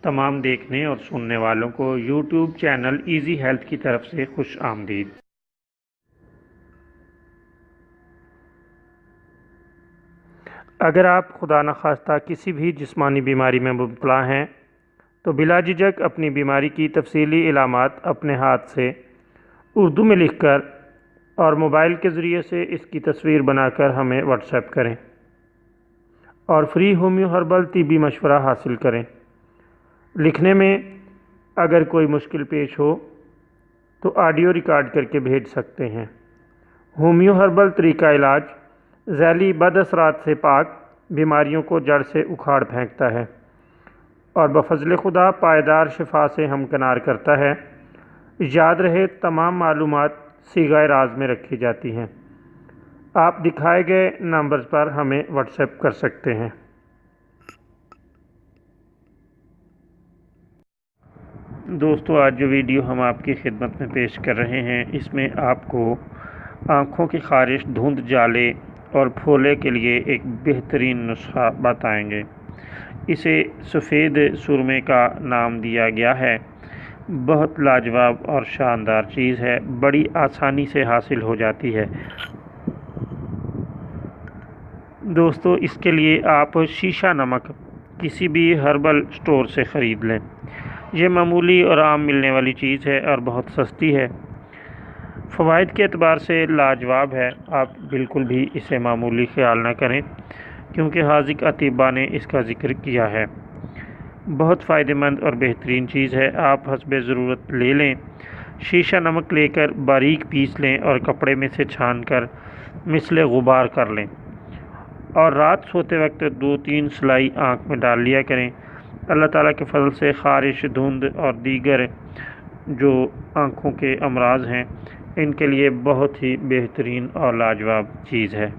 तमाम देखने और सुनने वालों को यूट्यूब चैनल इजी हेल्थ की तरफ से खुश आमदीद। अगर आप खुदा न खास्ता किसी भी जिस्मानी बीमारी में मुब्तला हैं तो बिला झिझक अपनी बीमारी की तफसीली इलामात अपने हाथ से उर्दू में लिखकर और मोबाइल के ज़रिए से इसकी तस्वीर बनाकर हमें व्हाट्सएप करें और फ्री होम्यो हर्बल तिब्बी मशवरा हासिल करें। लिखने में अगर कोई मुश्किल पेश हो तो ऑडियो रिकॉर्ड करके भेज सकते हैं। होम्यो हर्बल तरीका इलाज ज़ैली बदअसरात से पाक बीमारियों को जड़ से उखाड़ फेंकता है और बफज़ल खुदा पायदार शिफा से हमकिनार करता है। याद रहे तमाम मालूमात सीगा राज में रखी जाती हैं। आप दिखाए गए नंबर्स पर हमें व्हाट्सएप कर सकते हैं। दोस्तों, आज जो वीडियो हम आपकी खिदमत में पेश कर रहे हैं इसमें आपको आँखों की ख़ारिश, धुंध, जाले और फोले के लिए एक बेहतरीन नुस्खा बताएंगे। इसे सफ़ेद सुरमे का नाम दिया गया है। बहुत लाजवाब और शानदार चीज़ है, बड़ी आसानी से हासिल हो जाती है। दोस्तों, इसके लिए आप शीशा नमक किसी भी हर्बल स्टोर से ख़रीद लें। यह मामूली और आम मिलने वाली चीज़ है और बहुत सस्ती है। फ़वाइद के एतबार से लाजवाब है। आप बिल्कुल भी इसे मामूली ख्याल ना करें क्योंकि हाज़िक अतीबा ने इसका ज़िक्र किया है। बहुत फ़ायदेमंद और बेहतरीन चीज़ है। आप हस्बे ज़रूरत ले लें। शीशा नमक लेकर बारीक पीस लें और कपड़े में से छान कर मिसले गुबार कर लें और रात सोते वक्त 2-3 सलाई आँख में डाल लिया करें। अल्लाह ताला के फजल से ख़ारिश, धुंध और दीगर जो आँखों के अमराज हैं इनके लिए बहुत ही बेहतरीन और लाजवाब चीज़ है।